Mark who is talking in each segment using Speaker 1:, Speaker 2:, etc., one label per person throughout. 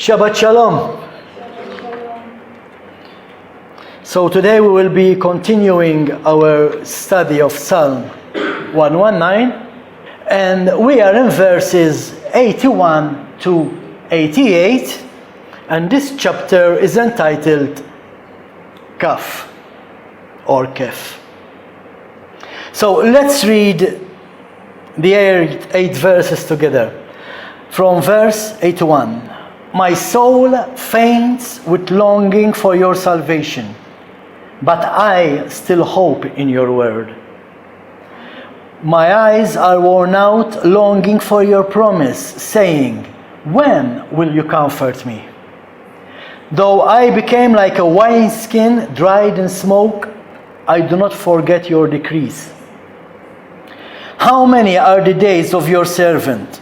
Speaker 1: Shabbat Shalom. So today we will be continuing our study of Psalm 119, and we are in verses 81 to 88, and this chapter is entitled Kaph or Kaph. So let's read the eight verses together. From verse 81. My soul faints with longing for your salvation, but I still hope in your word. My eyes are worn out, longing for your promise, saying, when will you comfort me? Though I became like a wineskin dried in smoke, I do not forget your decrees. How many are the days of your servant?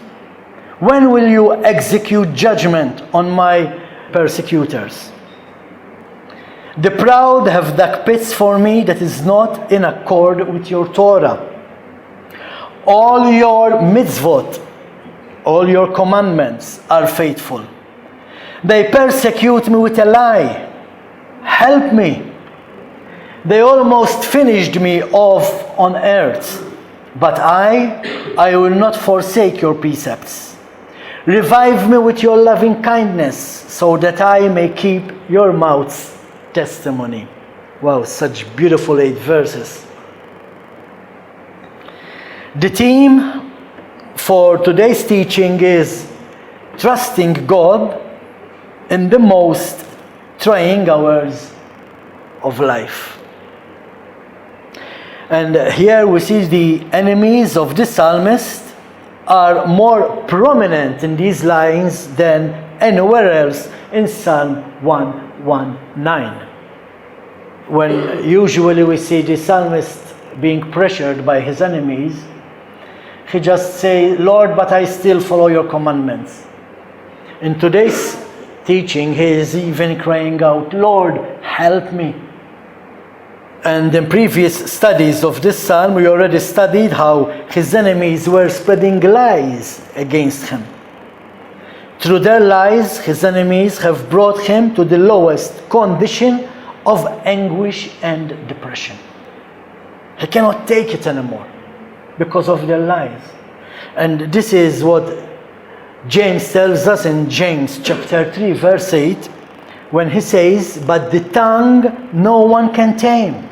Speaker 1: When will you execute judgment on my persecutors? The proud have dug pits for me that is not in accord with your Torah. All your mitzvot, all your commandments are faithful. They persecute me with a lie. Help me. They almost finished me off on earth, but I will not forsake your precepts. Revive me with your loving kindness, so that I may keep your mouth's testimony. Wow, such beautiful 8 verses. The theme for today's teaching is trusting God in the most trying hours of life. And here we see the enemies of the psalmist are more prominent in these lines than anywhere else in Psalm 119. When usually we see the psalmist being pressured by his enemies, he just says, Lord, but I still follow your commandments. In today's teaching, he is even crying out, Lord, help me. And in previous studies of this psalm, we already studied how his enemies were spreading lies against him. Through their lies, his enemies have brought him to the lowest condition of anguish and depression. He cannot take it anymore because of their lies. And this is what James tells us in James chapter 3, verse 8, when he says, but the tongue no one can tame.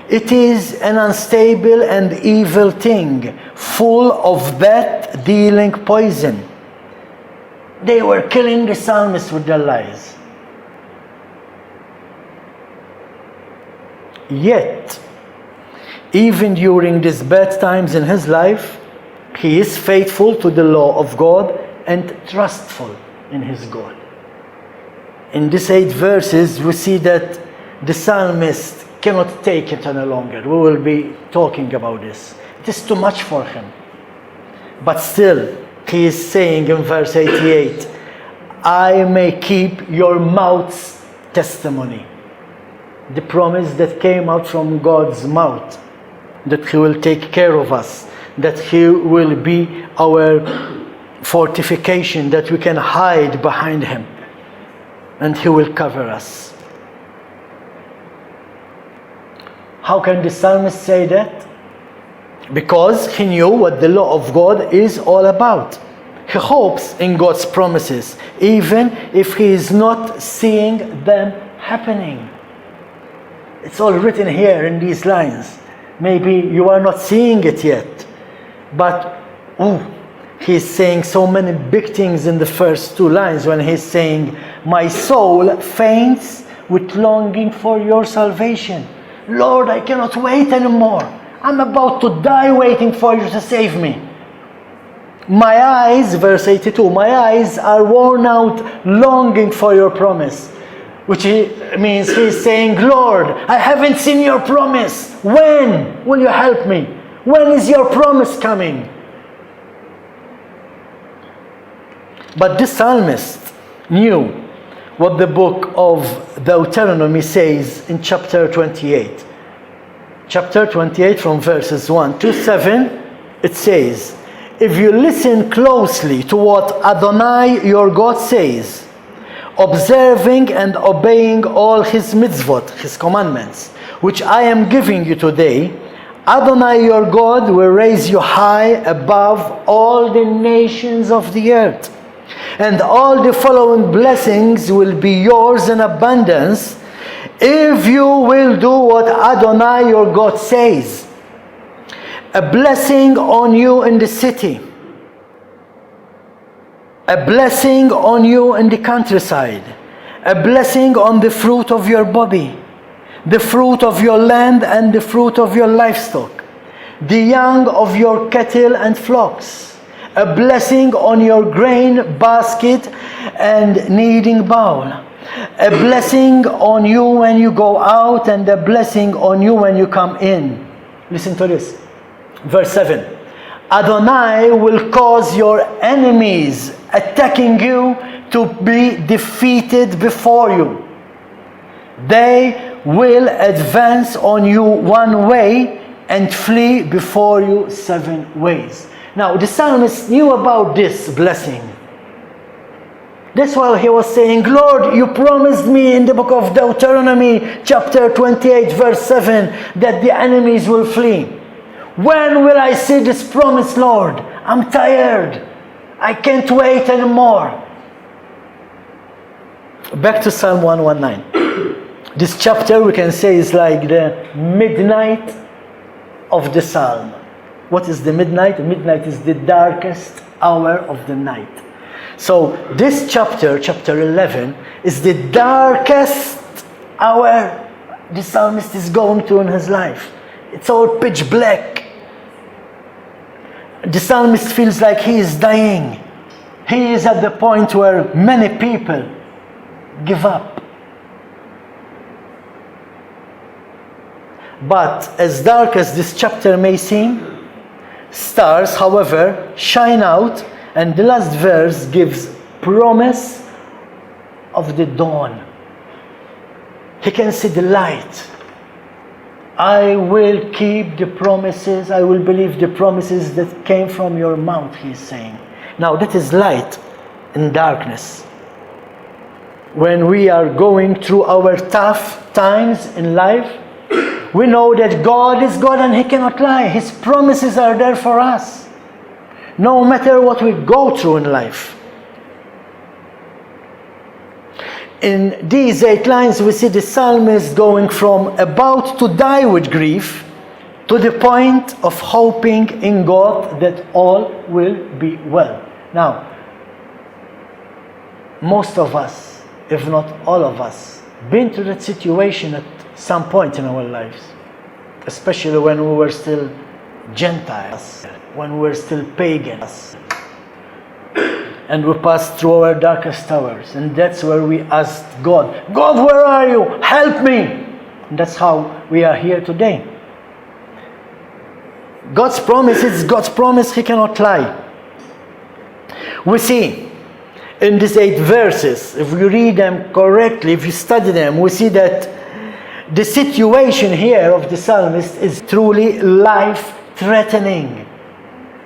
Speaker 1: It is an unstable and evil thing, full of death-dealing poison. They were killing the psalmist with their lies. Yet, even during these bad times in his life, he is faithful to the law of God and trustful in his God. In these 8 verses, we see that the psalmist cannot take it any longer. We will be talking about this. It is too much for him. But still, he is saying in verse 88, I may keep your mouth's testimony. The promise that came out from God's mouth, that he will take care of us, that he will be our fortification, that we can hide behind him, and he will cover us. How can the psalmist say that? Because he knew what the law of God is all about. He hopes in God's promises, even if he is not seeing them happening. It's all written here in these lines. Maybe you are not seeing it yet, but he's saying so many big things in the first 2 lines when he's saying, my soul faints with longing for your salvation. Lord, I cannot wait anymore. I'm about to die waiting for you to save me. My eyes, verse 82, my eyes are worn out longing for your promise. Which means he's saying, Lord, I haven't seen your promise. When will you help me? When is your promise coming? But this psalmist knew what the book of Deuteronomy says in chapter 28. Chapter 28 from verses 1 to 7, it says, if you listen closely to what Adonai your God says, observing and obeying all his mitzvot, his commandments, which I am giving you today, Adonai your God will raise you high above all the nations of the earth. And all the following blessings will be yours in abundance if you will do what Adonai your God says. A blessing on you in the city, a blessing on you in the countryside, a blessing on the fruit of your body, the fruit of your land and the fruit of your livestock, the young of your cattle and flocks, a blessing on your grain basket and kneading bowl, a blessing on you when you go out and a blessing on you when you come in. Listen to this. Verse 7. Adonai will cause your enemies attacking you to be defeated before you. They will advance on you one way and flee before you 7 ways. Now, the psalmist knew about this blessing. That's why he was saying, Lord, you promised me in the book of Deuteronomy, chapter 28, verse 7, that the enemies will flee. When will I see this promise, Lord? I'm tired. I can't wait anymore. Back to Psalm 119. This chapter, we can say, is like the midnight of the psalm. What is the midnight? Midnight is the darkest hour of the night. So this chapter, chapter 11, is the darkest hour the psalmist is going through in his life. It's all pitch black. The psalmist feels like he is dying. He is at the point where many people give up. But as dark as this chapter may seem, stars, however, shine out, and the last verse gives promise of the dawn. He can see the light. I will keep the promises, I will believe the promises that came from your mouth, he is saying. Now that is light in darkness. When we are going through our tough times in life, we know that God is God and he cannot lie. His promises are there for us, no matter what we go through in life. In these 8 lines, we see the psalmist going from about to die with grief to the point of hoping in God that all will be well. Now, most of us, if not all of us, been through that situation at some point in our lives, especially when we were still Gentiles, when we were still pagans. And we passed through our darkest hours. And that's where we asked God, God, where are you? Help me. And that's how we are here today. God's promise is God's promise. He cannot lie. We see in these 8 verses, if we read them correctly, if you study them, we see that the situation here of the psalmist is truly life-threatening.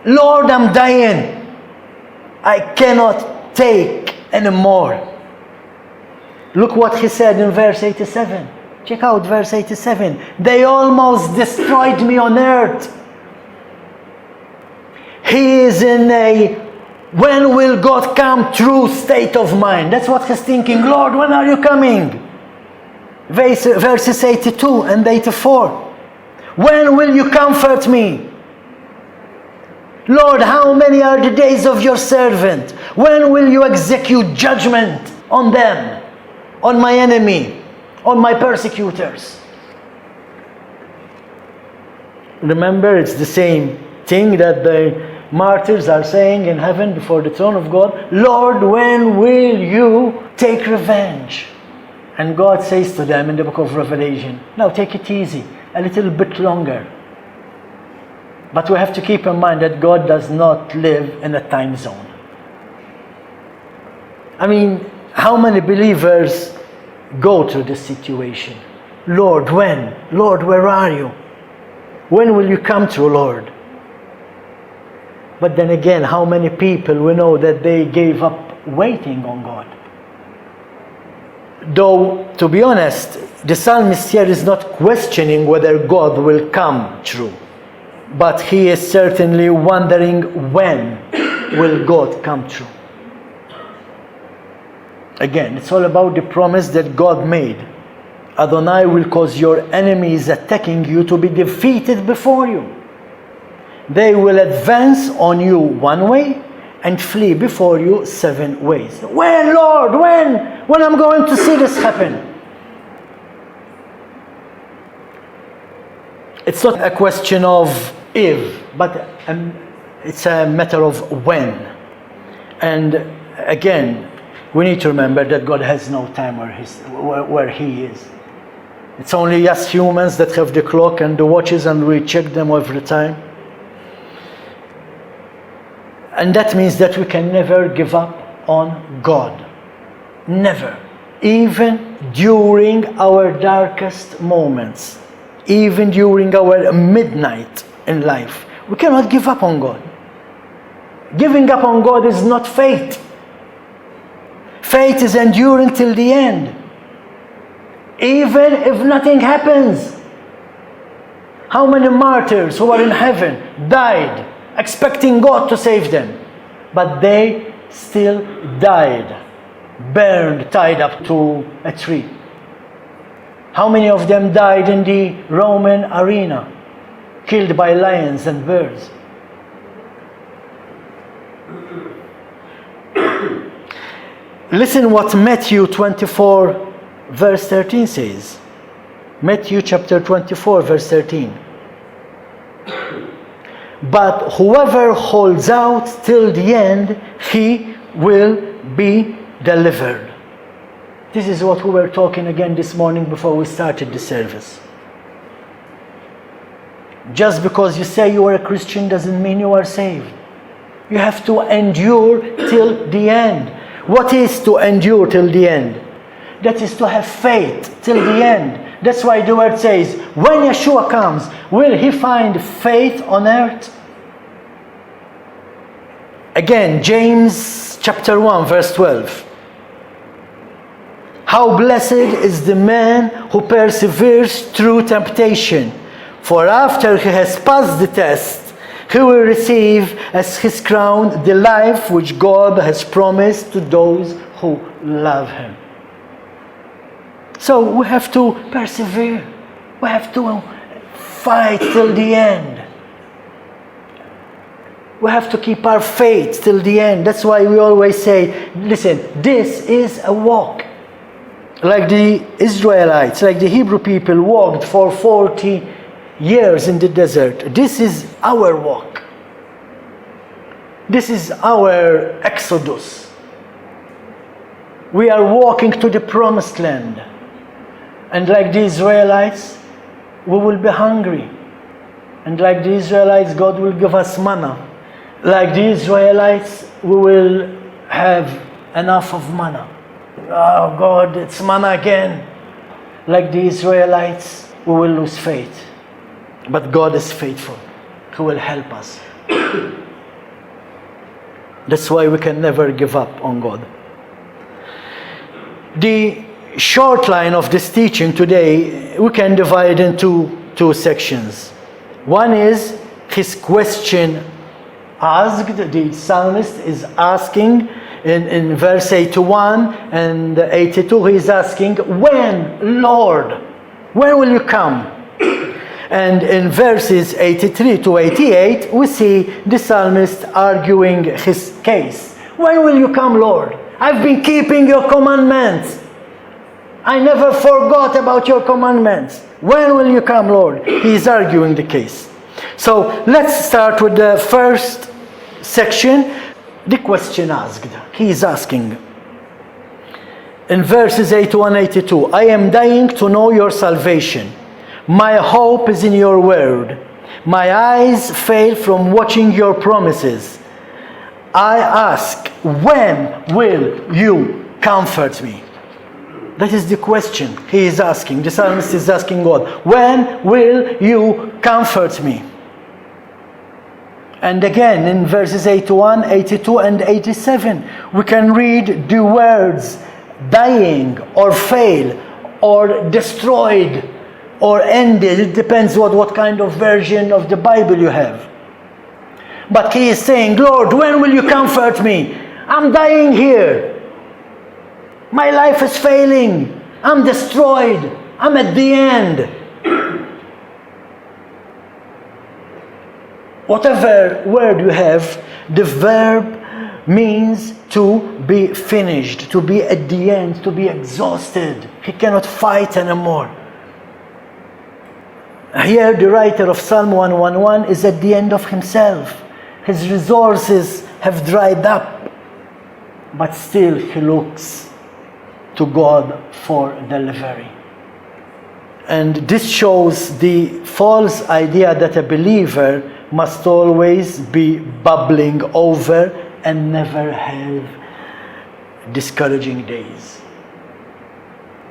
Speaker 1: Lord, I'm dying. I cannot take anymore. Look what he said in verse 87. Check out verse 87. They almost destroyed me on earth. He is in a when will God come true state of mind. That's what he's thinking. Lord, when are you coming? Verses 82 and 84. When will you comfort me? Lord, how many are the days of your servant? When will you execute judgment on them, on my enemy, on my persecutors? Remember, it's the same thing that the martyrs are saying in heaven before the throne of God. Lord, when will you take revenge? And God says to them in the book of Revelation, now take it easy, a little bit longer. But we have to keep in mind that God does not live in a time zone. I mean, how many believers go through this situation? Lord, when? Lord, where are you? When will you come through, Lord? But then again, how many people we know that they gave up waiting on God? Though, to be honest, the psalmist here is not questioning whether God will come true, but he is certainly wondering when will God come true. Again, it's all about the promise that God made. Adonai will cause your enemies attacking you to be defeated before you. They will advance on you one way and flee before you 7 ways. When, Lord? When I'm going to see this happen? It's not a question of if, but it's a matter of when. And again, we need to remember that God has no time where He is. It's only us humans that have the clock and the watches, and we check them every time. And that means that we can never give up on God. Never. Even during our darkest moments, even during our midnight in life, we cannot give up on God. Giving up on God is not faith. Faith is enduring till the end. Even if nothing happens. How many martyrs who are in heaven died expecting God to save them, but they still died, burned, tied up to a tree? How many of them died in the Roman arena, killed by lions and bears? Listen what Matthew 24 verse 13 says. Matthew chapter 24 verse 13. But whoever holds out till the end, he will be delivered. This is what we were talking again this morning before we started the service. Just because you say you are a Christian doesn't mean you are saved. You have to endure till the end. What is to endure till the end? That is to have faith till the end. That's why the word says, when Yeshua comes, will he find faith on earth? Again, James chapter 1 verse 12. How blessed is the man who perseveres through temptation, for after he has passed the test, he will receive as his crown the life which God has promised to those who love him. So we have to persevere. We have to fight till the end. We have to keep our faith till the end. That's why we always say, listen, this is a walk. Like the Israelites, like the Hebrew people walked for 40 years in the desert. This is our walk. This is our exodus. We are walking to the promised land. And like the Israelites, we will be hungry. And like the Israelites, God will give us manna. Like the Israelites, we will have enough of manna. Oh God, it's manna again. Like the Israelites, we will lose faith. But God is faithful. He will help us. That's why we can never give up on God. The short line of this teaching today, we can divide into 2 sections. One is his question asked. The psalmist is asking in verse 81 and 82, he is asking, when, Lord? When will you come? And in verses 83 to 88, we see the psalmist arguing his case. When will you come, Lord? I've been keeping your commandments. I never forgot about your commandments. When will you come, Lord? He is arguing the case. So let's start with the first section, the question asked. He is asking. In verses 81 and 82, I am dying to know your salvation. My hope is in your word. My eyes fail from watching your promises. I ask, when will you comfort me? That is the question he is asking. The psalmist is asking God, when will you comfort me? And again, in verses 81, 82, and 87, we can read the words dying or fail or destroyed or ended. It depends what kind of version of the Bible you have. But he is saying, Lord, when will you comfort me? I'm dying here. My life is failing. I'm destroyed. I'm at the end. Whatever word you have, the verb means to be finished, to be at the end, to be exhausted. He cannot fight anymore. Here the writer of Psalm 111 is at the end of himself. His resources have dried up, but still he looks to God for delivery. And this shows the false idea that a believer must always be bubbling over and never have discouraging days.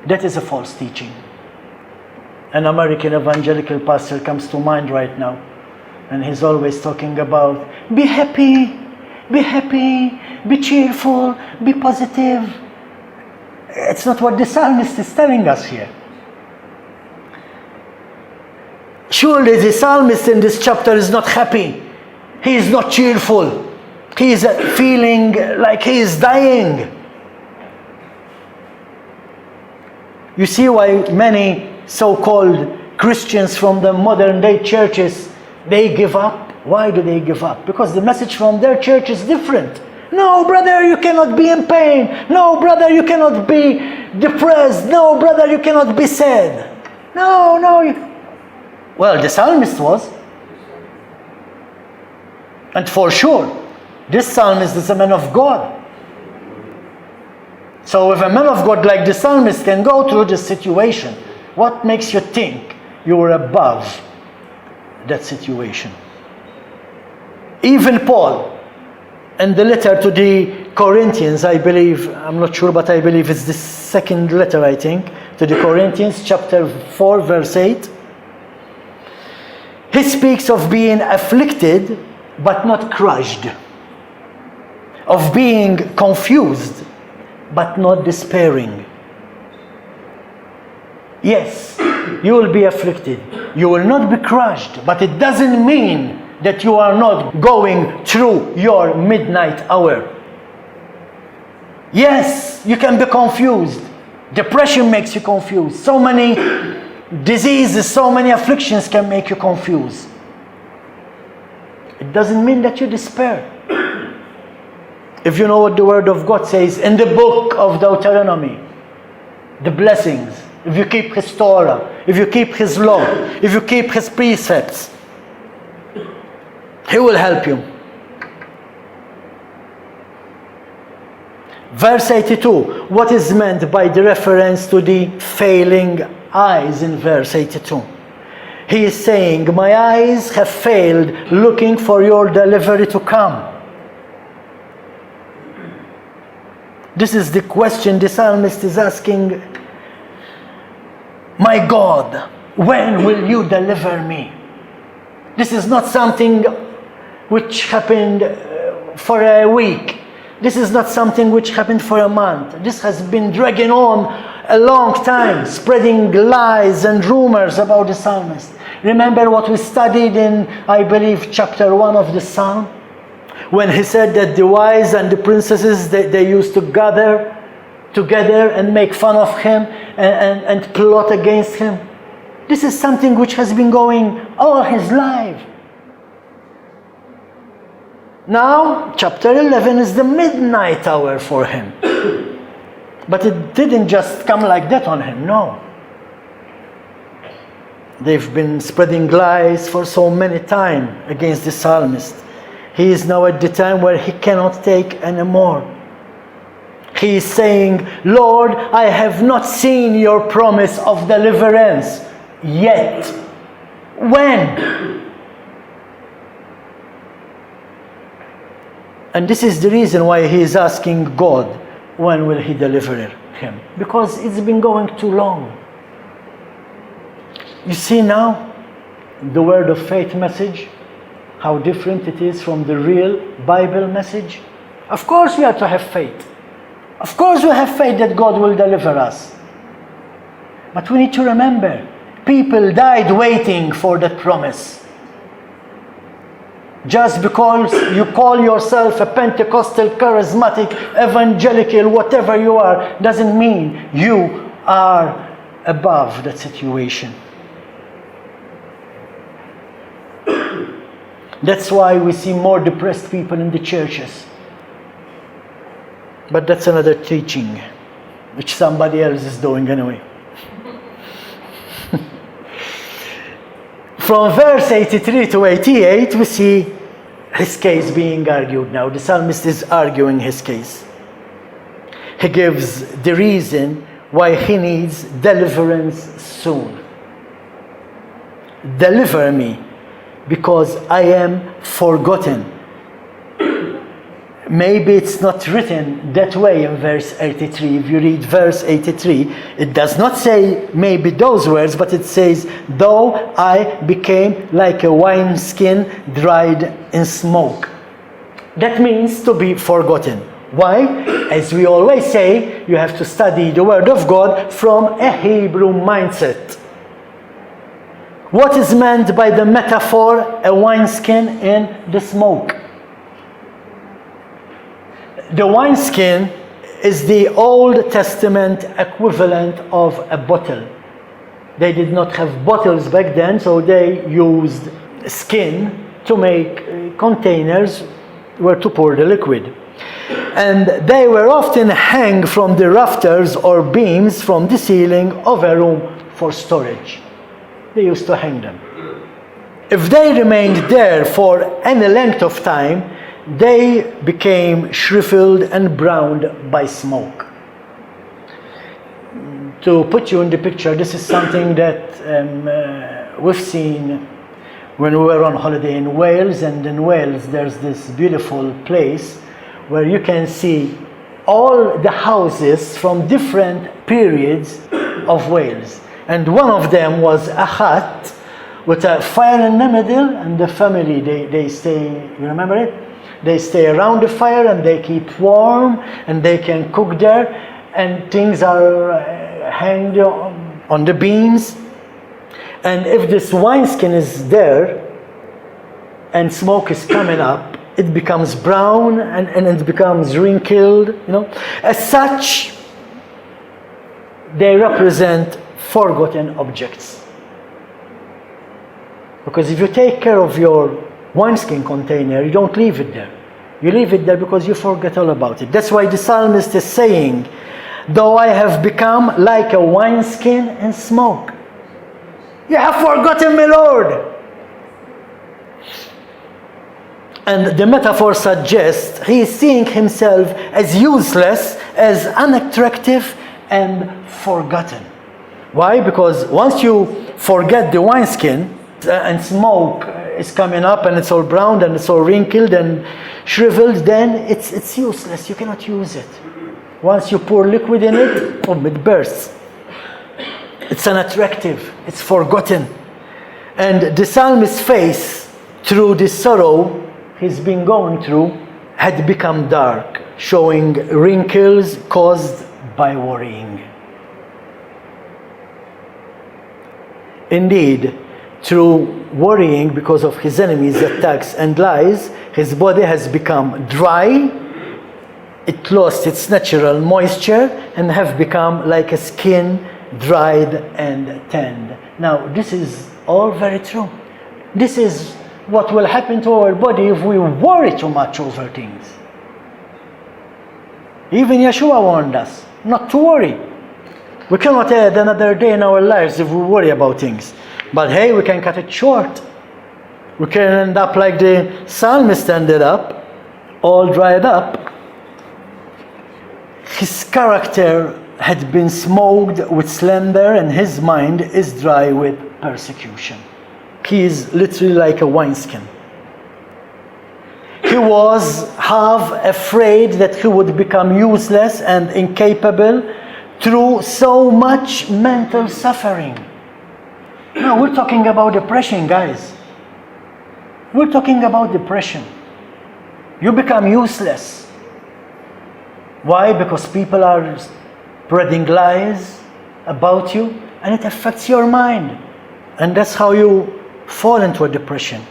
Speaker 1: That is a false teaching. An American evangelical pastor comes to mind right now, and he's always talking about be happy, be cheerful, be positive. It's not what the psalmist is telling us here. Surely the psalmist in this chapter is not happy. He is not cheerful. He is feeling like he is dying. You see why many so-called Christians from the modern day churches, they give up. Why do they give up? Because the message from their church is different. No, brother, you cannot be in pain. No, brother, you cannot be depressed. No, brother, you cannot be sad. No. Well, the psalmist was. And for sure, this psalmist is a man of God. So if a man of God like the psalmist can go through this situation, what makes you think you are above that situation? Even Paul, in the letter to the Corinthians, I believe, I'm not sure, but I believe it's the second letter, I think, to the Corinthians, chapter 4, verse 8. He speaks of being afflicted, but not crushed. Of being confused, but not despairing. Yes, you will be afflicted. You will not be crushed, but it doesn't mean that you are not going through your midnight hour. Yes, you can be confused. Depression makes you confused. So many diseases, so many afflictions can make you confused. It doesn't mean that you despair. If you know what the Word of God says in the book of Deuteronomy, the blessings, if you keep His Torah, if you keep His law, if you keep His precepts, He will help you. Verse 82, what is meant by the reference to the failing eyes in verse 82? He is saying, my eyes have failed looking for your delivery to come. This is the question the psalmist is asking. My God, when will you deliver me? This is not something which happened for a week. This is not something which happened for a month. This has been dragging on a long time, spreading lies and rumors about the psalmist. Remember what we studied in, I believe, chapter 1 of the Psalm? When he said that the wise and the princesses, they used to gather together and make fun of him and plot against him. This is something which has been going all his life. Now, chapter 11 is the midnight hour for him. But it didn't just come like that on him, no. They've been spreading lies for so many times against the psalmist. He is now at the time where he cannot take anymore. He is saying, Lord, I have not seen your promise of deliverance yet. When? And this is the reason why he is asking God, when will he deliver him? Because it's been going too long. You see now, the word of faith message, how different it is from the real Bible message. Of course we have to have faith. Of course we have faith that God will deliver us. But we need to remember, people died waiting for that promise. Just because you call yourself a Pentecostal, charismatic, evangelical, whatever you are, doesn't mean you are above that situation. That's why we see more depressed people in the churches. But that's another teaching, which somebody else is doing anyway. From verse 83 to 88, we see his case being argued now. The psalmist is arguing his case. He gives the reason why he needs deliverance soon. Deliver me, because I am forgotten. Maybe it's not written that way in verse 83. If you read verse 83, it does not say maybe those words, but it says, though I became like a wineskin dried in smoke. That means to be forgotten. Why? As we always say, you have to study the Word of God from a Hebrew mindset. What is meant by the metaphor, a wineskin in the smoke? The wineskin is the Old Testament equivalent of a bottle. They did not have bottles back then, so they used skin to make containers where to pour the liquid. And they were often hung from the rafters or beams from the ceiling of a room for storage. They used to hang them. If they remained there for any length of time, they became shriveled and browned by smoke. To put you in the picture, this is something that we've seen when we were on holiday in Wales. And in Wales there's this beautiful place where you can see all the houses from different periods of Wales. And one of them was a hut with a fire in the middle, and the family, they stay, you remember it? They stay around the fire and they keep warm and they can cook there, and things are hanged on the beams. And if this wineskin is there and smoke is coming up, it becomes brown and it becomes wrinkled, you know. As such, they represent forgotten objects. Because if you take care of your wineskin container, you don't leave it there. You leave it there because you forget all about it. That's why the psalmist is saying, though I have become like a wineskin in smoke. You have forgotten me, Lord. And the metaphor suggests he is seeing himself as useless, as unattractive, and forgotten. Why? Because once you forget the wineskin and smoke is coming up and it's all brown and it's all wrinkled and shriveled, then it's useless. You cannot use it. Once you pour liquid in it, it bursts. It's unattractive. It's forgotten. And the psalmist's face, through the sorrow he's been going through, had become dark, showing wrinkles caused by worrying. Indeed, through worrying because of his enemies' attacks and lies, his body has become dry, it lost its natural moisture, and have become like a skin dried and tanned. Now, this is all very true. This is what will happen to our body if we worry too much over things. Even Yeshua warned us not to worry. We cannot add another day in our lives if we worry about things. But hey, we can cut it short. We can end up like the psalmist ended up, all dried up. His character had been smoked with slander, and his mind is dry with persecution. He is literally like a wineskin. He was half afraid that he would become useless and incapable through so much mental suffering. No, we're talking about depression, guys. We're talking about depression. You become useless. Why? Because people are spreading lies about you, and it affects your mind. And that's how you fall into a depression.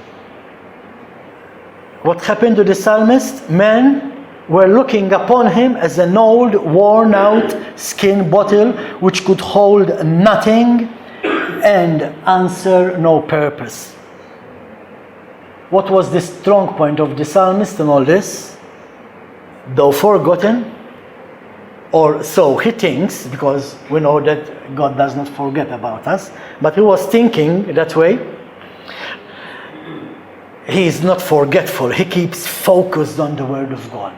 Speaker 1: What happened to the psalmist? Men were looking upon him as an old, worn-out skin bottle which could hold nothing and answer no purpose. What was the strong point of the psalmist in all this? Though forgotten, or so he thinks, because we know that God does not forget about us, but he was thinking that way. He is not forgetful. He keeps focused on the Word of God.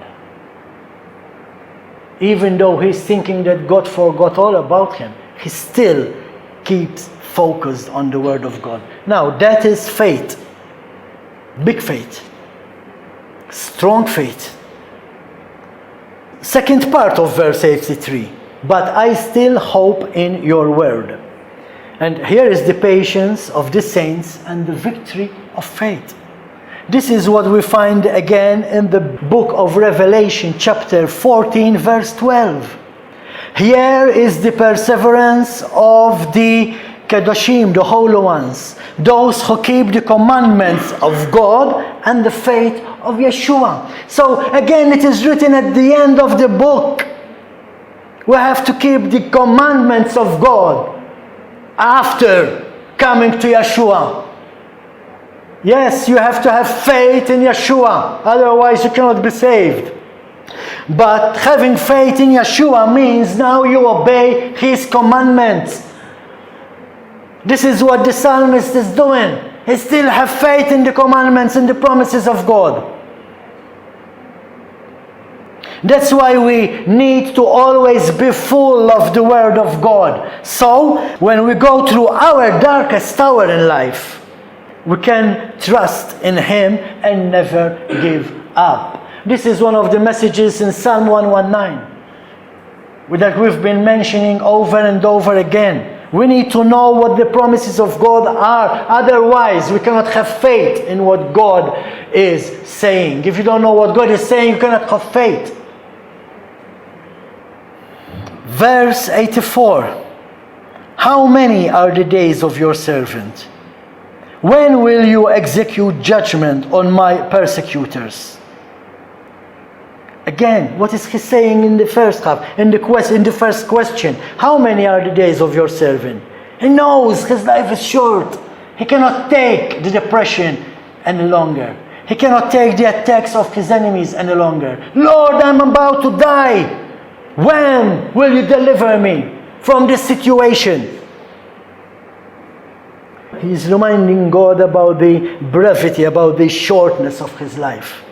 Speaker 1: Even though he's thinking that God forgot all about him, he still keeps focused on the Word of God. Now, that is faith. Big faith. Strong faith. Second part of verse 83. But I still hope in your word. And here is the patience of the saints and the victory of faith. This is what we find again in the book of Revelation, chapter 14, verse 12. Here is the perseverance of the Kedoshim, the holy ones, those who keep the commandments of God and the faith of Yeshua. So again, it is written at the end of the book, we have to keep the commandments of God after coming to Yeshua. Yes, you have to have faith in Yeshua, otherwise you cannot be saved. But having faith in Yeshua means now you obey His commandments. This is what the psalmist is doing. He still has faith in the commandments and the promises of God. That's why we need to always be full of the Word of God. So, when we go through our darkest hour in life, we can trust in Him and never give up. This is one of the messages in Psalm 119 that we've been mentioning over and over again. We need to know what the promises of God are. Otherwise, we cannot have faith in what God is saying. If you don't know what God is saying, you cannot have faith. Verse 84. How many are the days of your servant? When will you execute judgment on my persecutors? Again, what is he saying in the first half? In the first question, how many are the days of your servant? He knows his life is short. He cannot take the depression any longer. He cannot take the attacks of his enemies any longer. Lord, I'm about to die. When will you deliver me from this situation? He's reminding God about the brevity, about the shortness of his life.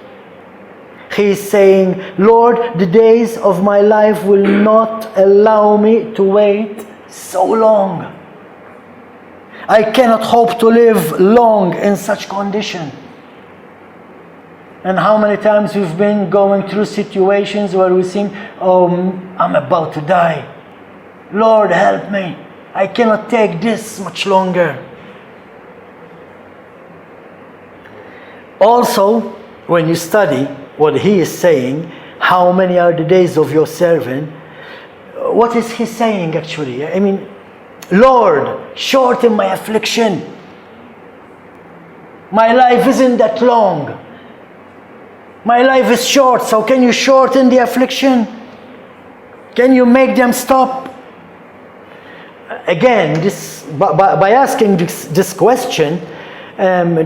Speaker 1: He is saying, Lord, the days of my life will not allow me to wait so long. I cannot hope to live long in such condition. And how many times we've been going through situations where we think, oh, I'm about to die. Lord, help me. I cannot take this much longer. Also, when you study what he is saying, how many are the days of your servant? What is he saying actually? I mean, Lord, shorten my affliction. My life isn't that long. My life is short, so can you shorten the affliction? Can you make them stop? Again, by asking this question,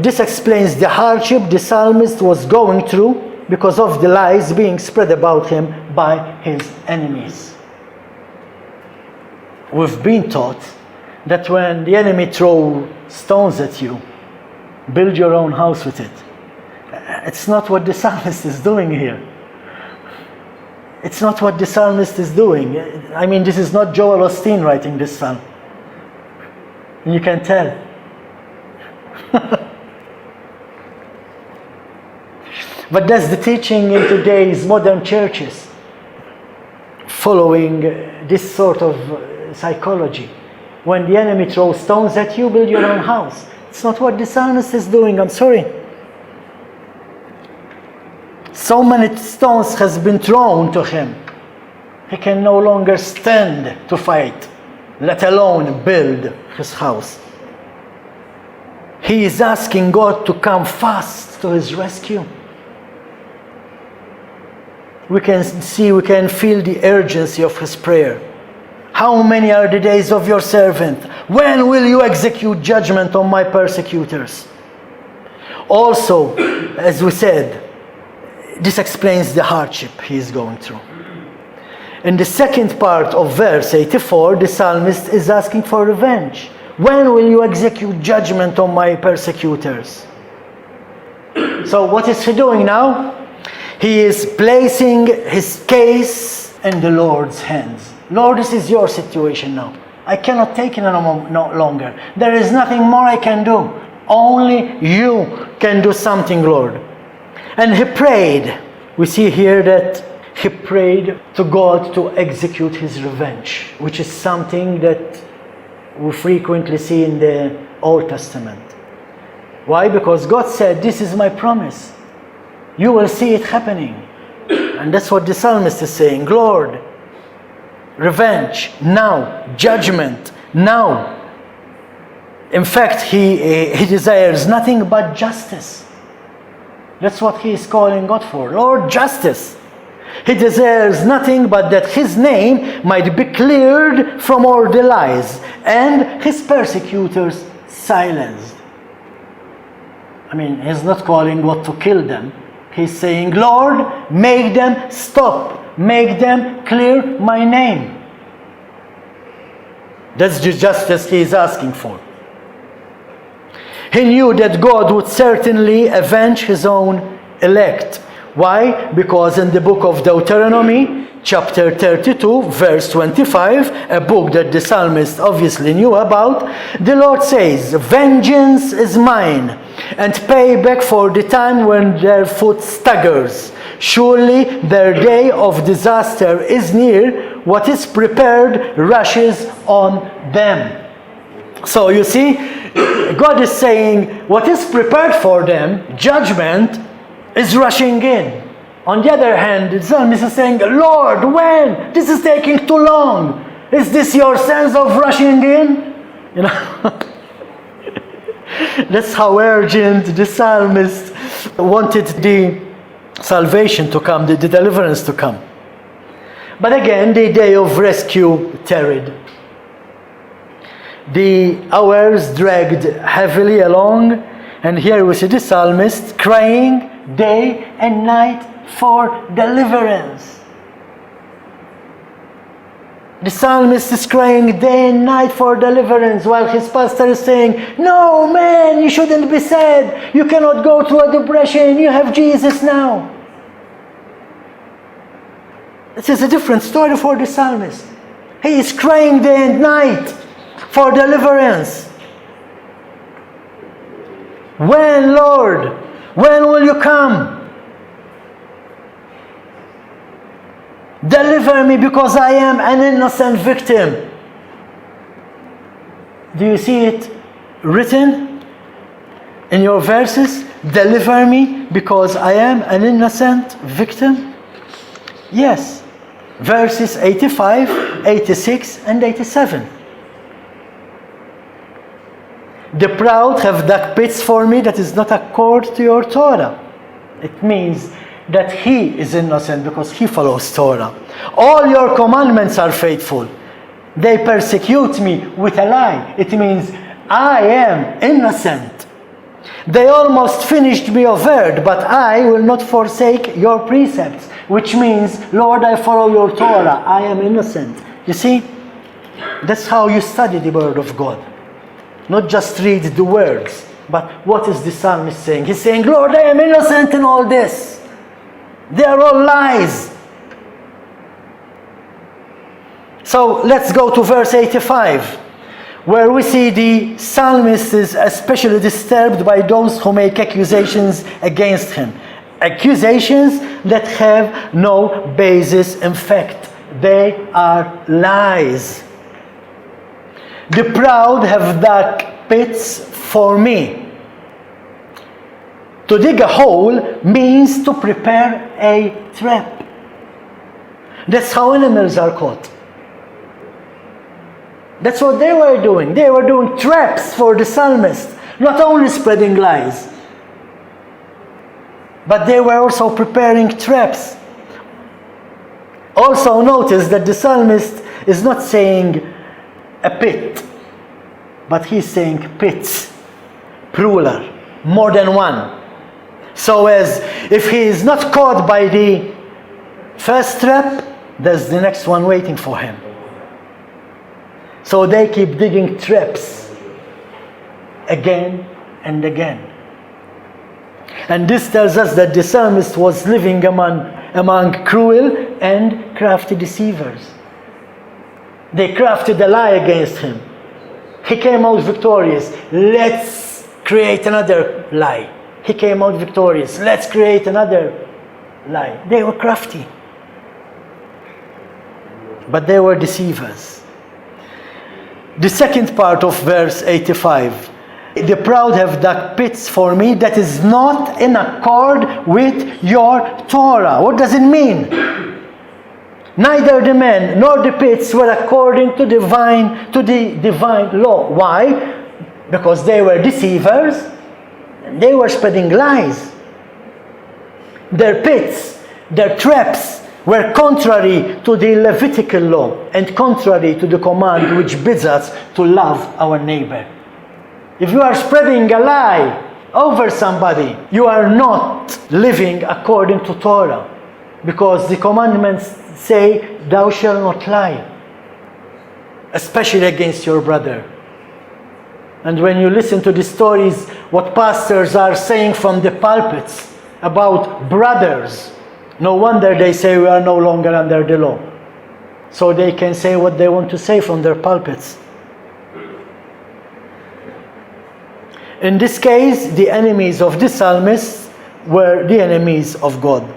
Speaker 1: this explains the hardship the psalmist was going through because of the lies being spread about him by his enemies. We've been taught that when the enemy throws stones at you, build your own house with it. It's not what the psalmist is doing here. It's not what the psalmist is doing. I mean, this is not Joel Osteen writing this psalm. You can tell. But that's the teaching in today's modern churches, following this sort of psychology. When the enemy throws stones at you, build your own house. It's not what the psalmist is doing, I'm sorry. So many stones has been thrown to him he can no longer stand to fight, let alone build his house. He is asking God to come fast to his rescue. We can feel the urgency of his prayer. How many are the days of your servant? When will you execute judgment on my persecutors? Also, as we said, this explains the hardship he is going through. In the second part of verse 84, the psalmist is asking for revenge. When will you execute judgment on my persecutors? So what is he doing now? He is placing his case in the Lord's hands. Lord, this is your situation now. I cannot take it no longer. There is nothing more I can do. Only you can do something, Lord. And he prayed. We see here that he prayed to God to execute his revenge, which is something that we frequently see in the Old Testament. Why? Because God said, this is my promise. You will see it happening. And that's what the psalmist is saying. Lord, revenge now, judgment now. In fact, he desires nothing but justice. That's what he is calling God for. Lord, justice. He desires nothing but that his name might be cleared from all the lies and his persecutors silenced. I mean, he's not calling God to kill them. He's saying, Lord, make them stop. Make them clear my name. That's the justice he is asking for. He knew that God would certainly avenge his own elect. Why? Because in the book of Deuteronomy, chapter 32, verse 25, a book that the psalmist obviously knew about, the Lord says, vengeance is mine, and payback for the time when their foot staggers. Surely their day of disaster is near. What is prepared rushes on them. So you see, God is saying, what is prepared for them, judgment, is rushing in. On the other hand, the psalmist is saying, Lord, when? This is taking too long. Is this your sense of rushing in? You know, that's how urgent the psalmist wanted the salvation to come, the deliverance to come. But again, the day of rescue tarried. The hours dragged heavily along, and here we see the psalmist crying day and night for deliverance. The psalmist is crying day and night for deliverance, while his pastor is saying, no man, you shouldn't be sad. You cannot go through a depression. You have Jesus now. This is a different story for the psalmist. He is crying day and night for deliverance. When, Lord? When will you come? Deliver me, because I am an innocent victim. Do you see it written in your verses? Deliver me because I am an innocent victim? Yes. Verses 85, 86, and 87. The proud have dug pits for me that is not accord to your Torah. It means that he is innocent because he follows Torah. All your commandments are faithful. They persecute me with a lie. It means I am innocent. They almost finished me of word, but I will not forsake your precepts. Which means, Lord, I follow your Torah. I am innocent. You see? That's how you study the word of God. Not just read the words, but what is the psalmist saying? He's saying, Lord, I am innocent in all this. They are all lies. So let's go to verse 85, where we see the psalmist is especially disturbed by those who make accusations against him. Accusations that have no basis. In fact, they are lies. The proud have dug pits for me. To dig a hole means to prepare a trap. That's how animals are caught. That's what they were doing. They were doing traps for the psalmist, not only spreading lies, but they were also preparing traps. Also notice that the psalmist is not saying a pit, but he's saying pits, plural, more than one. So as if he is not caught by the first trap, there's the next one waiting for him. So they keep digging traps again and again. And this tells us that the psalmist was living among cruel and crafty deceivers. They crafted a lie against him. He came out victorious. Let's create another lie. He came out victorious. Let's create another lie. They were crafty. But they were deceivers. The second part of verse 85. The proud have dug pits for me that is not in accord with your Torah. What does it mean? Neither the men nor the pits were according to the divine law. Why? Because they were deceivers and they were spreading lies. Their pits, their traps were contrary to the Levitical law and contrary to the command which bids us to love our neighbor. If you are spreading a lie over somebody, you are not living according to Torah, because the commandments say, thou shalt not lie, especially against your brother. And when you listen to the stories, what pastors are saying from the pulpits about brothers, no wonder they say we are no longer under the law. So they can say what they want to say from their pulpits. In this case, the enemies of the psalmist were the enemies of God.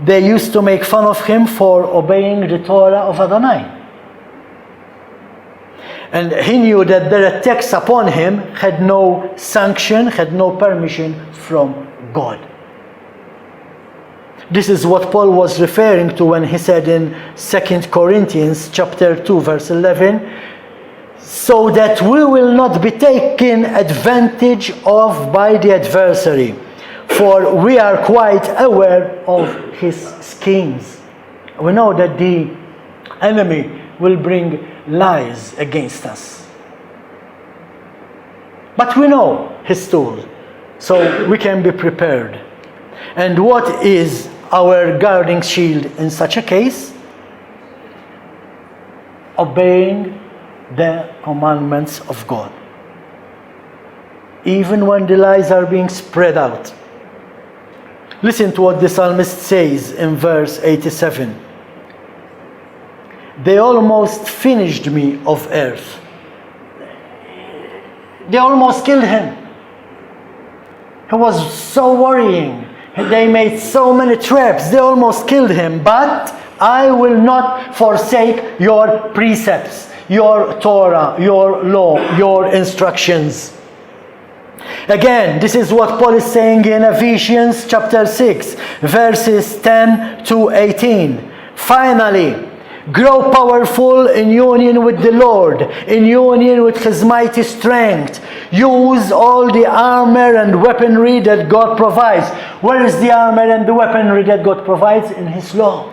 Speaker 1: They used to make fun of him for obeying the Torah of Adonai. And he knew that their attacks upon him had no sanction, had no permission from God. This is what Paul was referring to when he said in 2 Corinthians chapter 2, verse 11, so that we will not be taken advantage of by the adversary, for we are quite aware of his schemes. We know that the enemy will bring lies against us. But we know his tool, so we can be prepared. And what is our guarding shield in such a case? Obeying the commandments of God, even when the lies are being spread out. Listen to what the psalmist says in verse 87. They almost finished me of earth. They almost killed him. He was so worrying. They made so many traps. They almost killed him. But I will not forsake your precepts, your Torah, your law, your instructions. Again, this is what Paul is saying in Ephesians chapter 6, verses 10 to 18. Finally, grow powerful in union with the Lord, in union with His mighty strength. Use all the armor and weaponry that God provides. Where is the armor and the weaponry that God provides? In His law.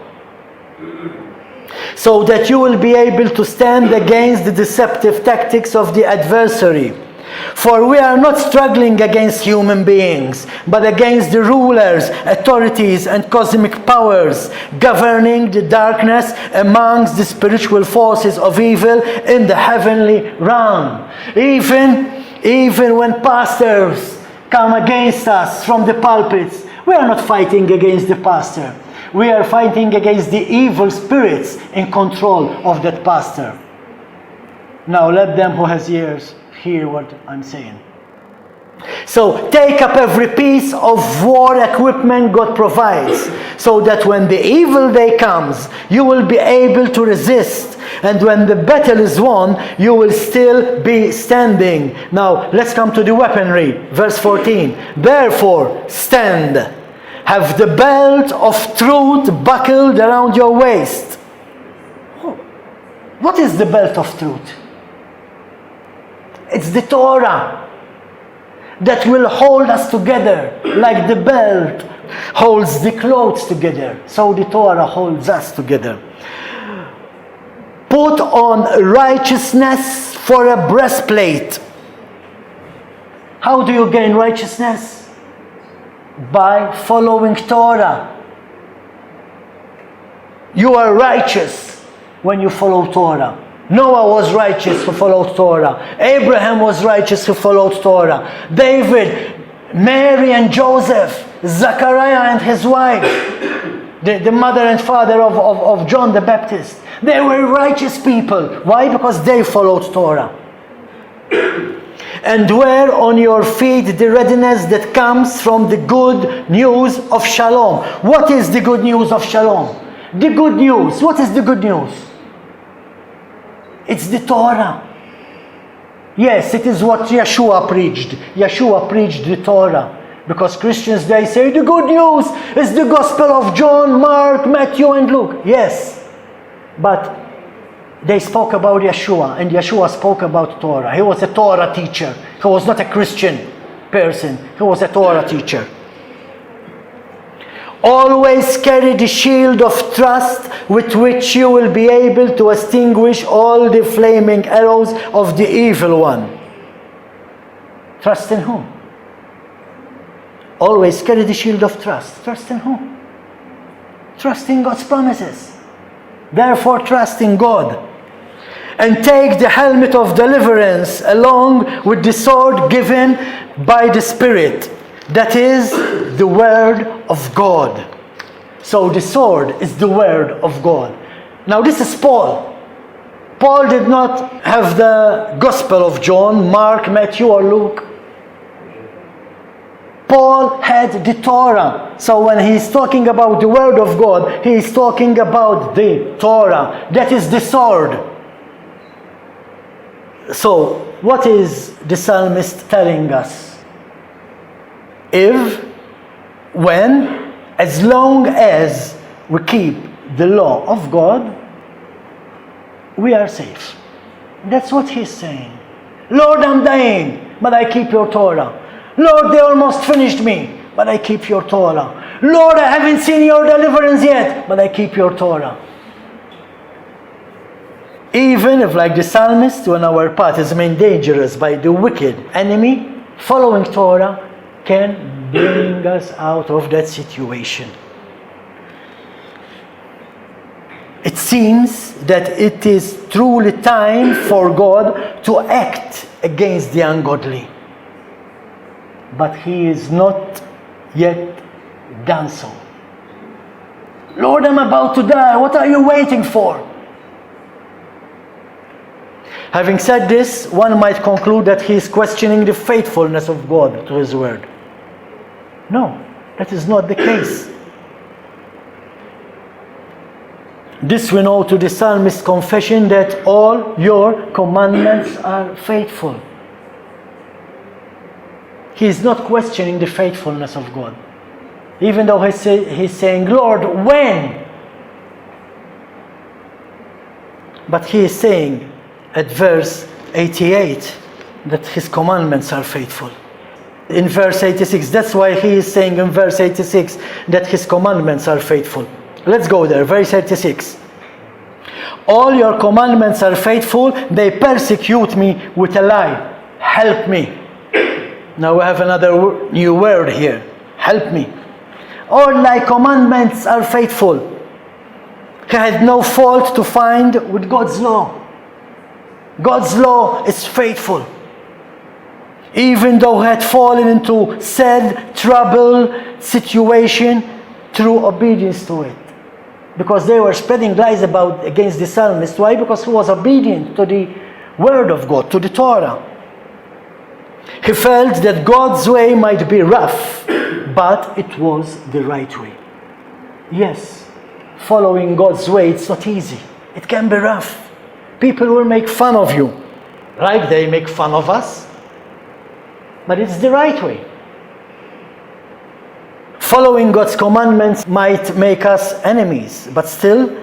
Speaker 1: So that you will be able to stand against the deceptive tactics of the adversary. For we are not struggling against human beings, but against the rulers, authorities, and cosmic powers governing the darkness amongst the spiritual forces of evil in the heavenly realm. Even when pastors come against us from the pulpits, we are not fighting against the pastor. We are fighting against the evil spirits in control of that pastor. Now let them who has ears hear what I'm saying. So take up every piece of war equipment God provides, so that when the evil day comes, you will be able to resist. And when the battle is won, you will still be standing. Now let's come to the weaponry. Verse 14. Therefore stand, have the belt of truth buckled around your waist. What is the belt of truth? It's the Torah that will hold us together like the belt holds the clothes together. So the Torah holds us together. Put on righteousness for a breastplate. How do you gain righteousness? By following Torah. You are righteous when you follow Torah. Noah was righteous who followed Torah. Abraham was righteous who followed Torah. David, Mary and Joseph, Zachariah and his wife, the mother and father of John the Baptist. They were righteous people. Why? Because they followed Torah. And wear on your feet the readiness that comes from the good news of Shalom. What is the good news of Shalom? The good news. What is the good news? It's the Torah. Yes, it is what Yeshua preached. Yeshua preached the Torah. Because Christians, they say the good news is the gospel of John, Mark, Matthew and Luke. Yes, but they spoke about Yeshua, and Yeshua spoke about Torah. He was a Torah teacher. He was not a Christian person. He was a Torah teacher. Always carry the shield of trust with which you will be able to extinguish all the flaming arrows of the evil one. Trust in whom? Always carry the shield of trust. Trust in whom? Trust in God's promises. Therefore, trust in God. And take the helmet of deliverance along with the sword given by the Spirit. That is the Word of God. So the sword is the Word of God. Now this is Paul. Paul did not have the Gospel of John, Mark, Matthew or Luke. Paul had the Torah. So when he's talking about the Word of God, he is talking about the Torah. That is the sword. So what is the psalmist telling us? If, when, as long as we keep the law of God, we are safe. That's what he's saying. Lord, I'm dying, but I keep your Torah. Lord, they almost finished me, but I keep your Torah. Lord, I haven't seen your deliverance yet, but I keep your Torah. Even if, like the psalmist, when our path is made dangerous by the wicked enemy, following Torah can bring us out of that situation. It seems that it is truly time for God to act against the ungodly. But He is not yet done so. Lord, I'm about to die. What are you waiting for? Having said this, one might conclude that he is questioning the faithfulness of God to His word. No, that is not the case. This we know to the psalmist's confession that all your commandments are faithful. He is not questioning the faithfulness of God. Even though he's saying, Lord, when? But he is saying at verse 88 that His commandments are faithful. In verse 86, that's why he is saying in verse 86 that His commandments are faithful. Let's go there, verse 86. All your commandments are faithful, they persecute me with a lie. Help me. Now we have another new word here. Help me. All thy commandments are faithful. He had no fault to find with God's law. God's law is faithful. Even though he had fallen into sad, trouble, situation through obedience to it. Because they were spreading lies against the psalmist. Why? Because he was obedient to the word of God, to the Torah. He felt that God's way might be rough, but it was the right way. Yes, following God's way, it's not easy. It can be rough. People will make fun of you, like they make fun of us. But it's the right way. Following God's commandments might make us enemies, but still,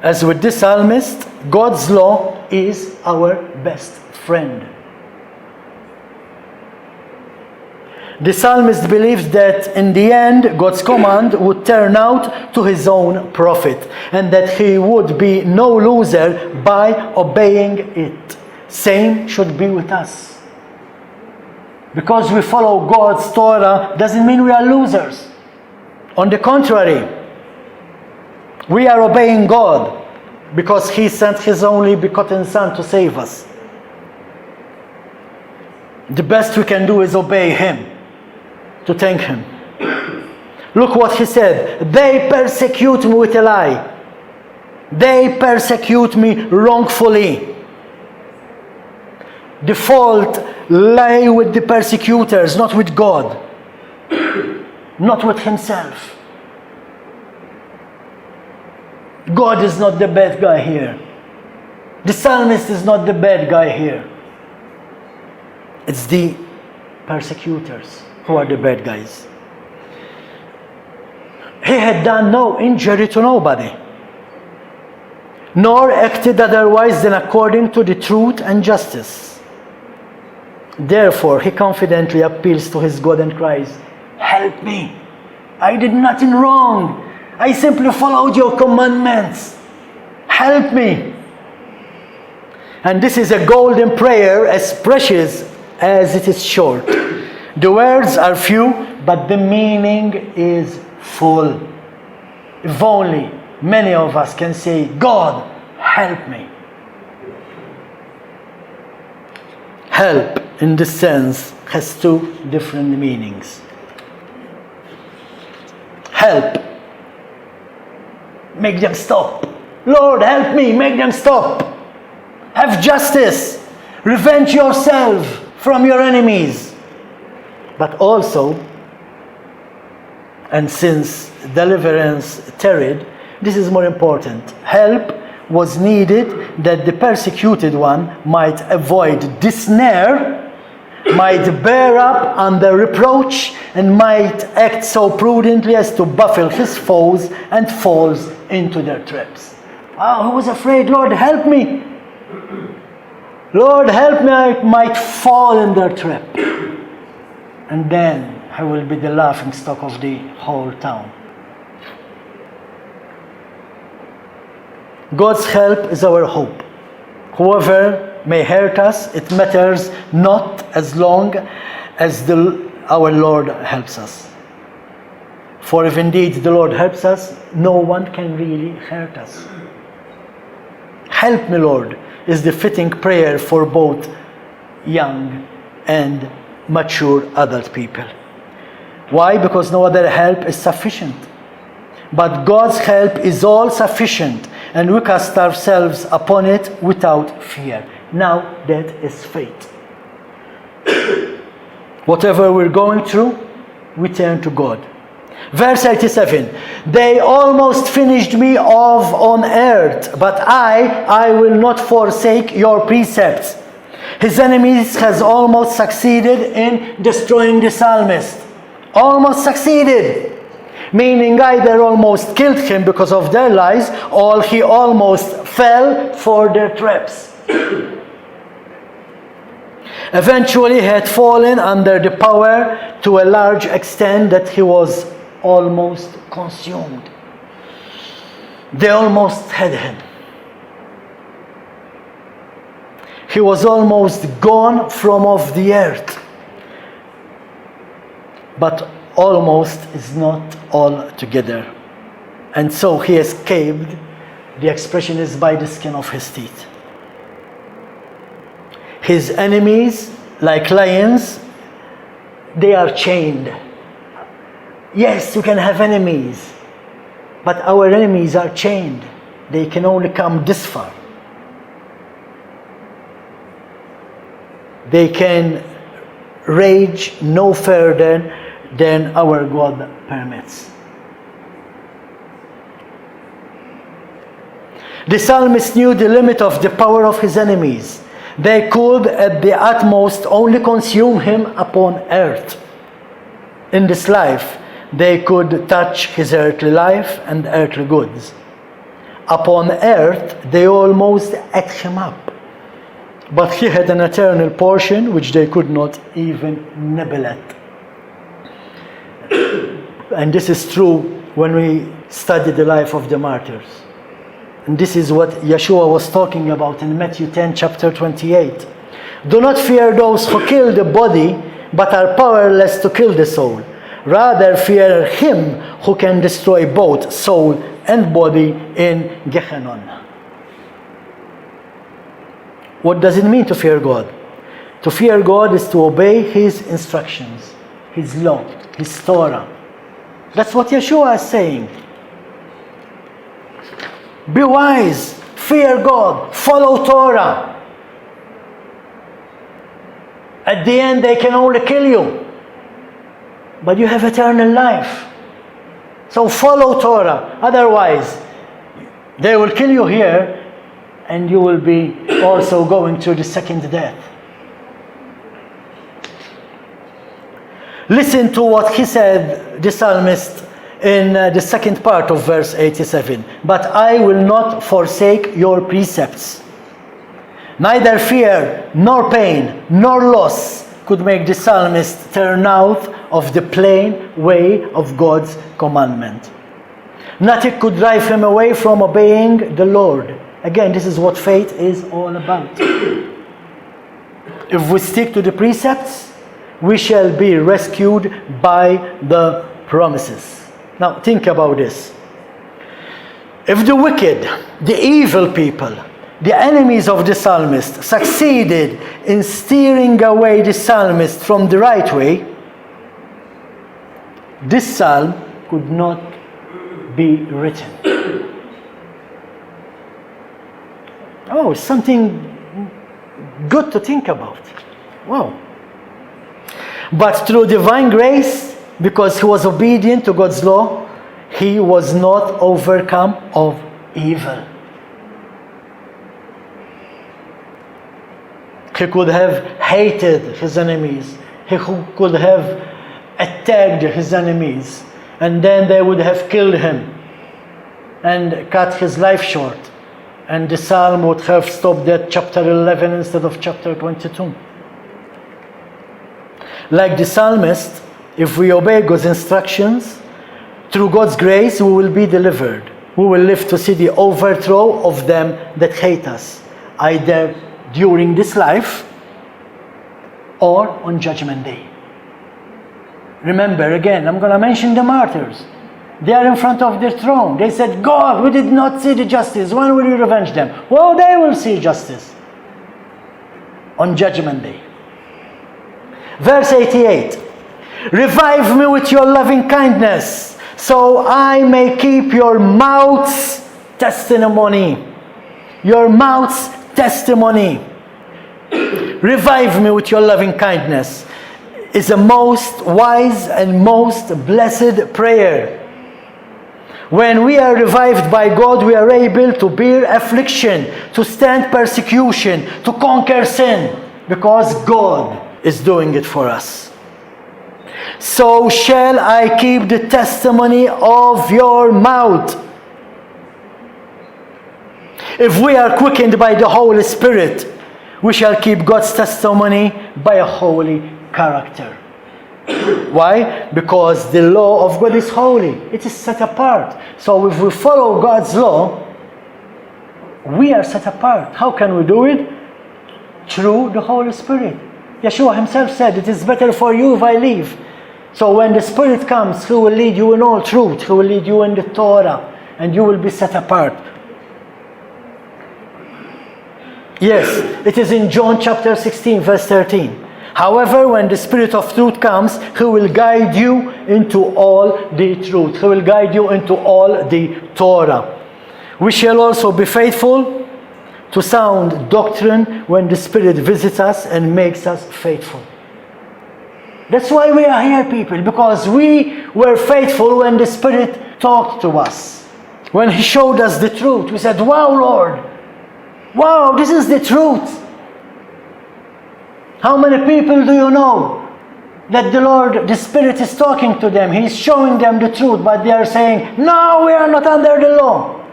Speaker 1: as with the psalmist, God's law is our best friend. The psalmist believes that in the end, God's command would turn out to his own profit, and that he would be no loser by obeying it. Same should be with us. Because we follow God's Torah doesn't mean we are losers. On the contrary, we are obeying God because He sent His only begotten Son to save us. The best we can do is obey Him, to thank Him. Look what He said. They persecute me with a lie. They persecute me wrongfully. The fault lay with the persecutors, not with God, not with Himself. God is not the bad guy here. The psalmist is not the bad guy here. It's the persecutors who are the bad guys. He had done no injury to nobody, nor acted otherwise than according to the truth and justice. Therefore, he confidently appeals to his God and cries, "Help me! I did nothing wrong. I simply followed your commandments. Help me!" And this is a golden prayer, as precious as it is short. The words are few, but the meaning is full. If only many of us can say, "God, help me." Help, in this sense, has two different meanings. Help. Make them stop. Lord, help me, make them stop. Have justice. Revenge yourself from your enemies. But also, and since deliverance tarried, this is more important. Help was needed that the persecuted one might avoid the snare, might bear up under reproach, and might act so prudently as to baffle his foes and falls into their traps. Wow, he was afraid. Lord, help me. Lord, help me. I might fall in their trap. And then I will be the laughing stock of the whole town. God's help is our hope. Whoever may hurt us, it matters not as long as our Lord helps us. For if indeed the Lord helps us, no one can really hurt us. Help me, Lord, is the fitting prayer for both young and mature adult people. Why? Because no other help is sufficient. But God's help is all sufficient, and we cast ourselves upon it without fear. Now that is faith. Whatever we're going through, we turn to God. Verse 87, they almost finished me off on earth, but I will not forsake your precepts. His enemies has almost succeeded in destroying the psalmist. Almost succeeded. Meaning either almost killed him because of their lies, or he almost fell for their traps. Eventually he had fallen under the power to a large extent that he was almost consumed. They almost had him. He was almost gone from off the earth. But almost is not all together. And so he escaped. The expression is by the skin of his teeth. His enemies, like lions, they are chained. Yes, you can have enemies, but our enemies are chained. They can only come this far. They can rage no further than our God permits. The psalmist knew the limit of the power of his enemies. They could at the utmost only consume him upon earth in this life, they could touch his earthly life and earthly goods. Upon earth, they almost ate him up. But he had an eternal portion which they could not even nibble at. And this is true when we study the life of the martyrs. And this is what Yeshua was talking about in Matthew 10, chapter 28. Do not fear those who kill the body, but are powerless to kill the soul. Rather fear him who can destroy both soul and body in Gehenna. What does it mean to fear God? To fear God is to obey his instructions, his law, his Torah. That's what Yeshua is saying. Be wise, fear God, follow Torah. At the end, they can only kill you, but you have eternal life. So follow Torah. Otherwise, they will kill you here, and you will be also going through the second death. Listen to what he said, the psalmist, in the second part of verse 87. But I will not forsake your precepts. Neither fear, nor pain, nor loss could make the psalmist turn out of the plain way of God's commandment. Nothing could drive him away from obeying the Lord. Again, this is what faith is all about. If we stick to the precepts, we shall be rescued by the promises. Now, think about this. If the wicked, the evil people, the enemies of the psalmist succeeded in steering away the psalmist from the right way, this psalm could not be written. Oh, something good to think about. Wow. But through divine grace, because he was obedient to God's law, he was not overcome of evil. He could have hated his enemies. He could have attacked his enemies. And then they would have killed him and cut his life short. And the psalm would have stopped at chapter 11 instead of chapter 22. Like the psalmist, if we obey God's instructions, through God's grace we will be delivered. We will live to see the overthrow of them that hate us, either during this life or on Judgment Day. Remember, again, I'm going to mention the martyrs. They are in front of their throne. They said, God, we did not see the justice. When will you revenge them? Well, they will see justice on Judgment Day. Verse 88. Revive me with your loving kindness, so I may keep your mouth's testimony. Your mouth's testimony. Revive me with your loving kindness is a most wise and most blessed prayer. When we are revived by God, we are able to bear affliction, to stand persecution, to conquer sin, because God is doing it for us. So shall I keep the testimony of your mouth. If we are quickened by the Holy Spirit, we shall keep God's testimony by a holy character. Why? Because the law of God is holy. It is set apart. So if we follow God's law, we are set apart. How can we do it? Through the Holy Spirit. Yeshua himself said, it is better for you if I leave. So when the Spirit comes, He will lead you in all truth. He will lead you in the Torah, and you will be set apart. Yes, it is in John chapter 16, verse 13. However, when the Spirit of truth comes, He will guide you into all the truth. He will guide you into all the Torah. We shall also be faithful to sound doctrine when the Spirit visits us and makes us faithful. That's why we are here, people, because we were faithful when the Spirit talked to us. When He showed us the truth, we said, wow, Lord, wow, this is the truth. How many people do you know that the Spirit is talking to them. He's showing them the truth, but they are saying, no, we are not under the law.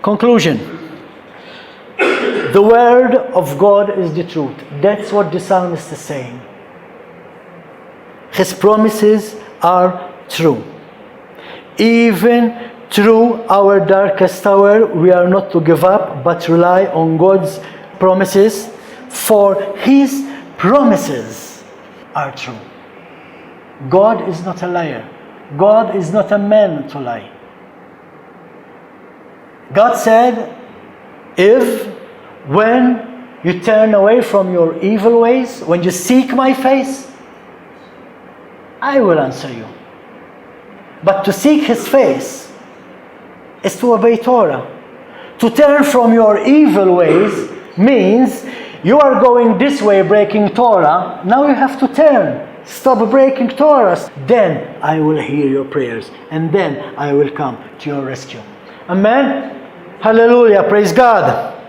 Speaker 1: Conclusion. The word of God is the truth. That's what the psalmist is saying. His promises are true. Even through our darkest hour, we are not to give up, but rely on God's promises, for His promises are true. God is not a liar. God is not a man to lie. God said, when you turn away from your evil ways, when you seek my face, I will answer you. But to seek His face is to obey Torah. To turn from your evil ways means you are going this way breaking Torah. Now you have to turn. Stop breaking Torah. Then I will hear your prayers. And then I will come to your rescue. Amen? Hallelujah. Praise God.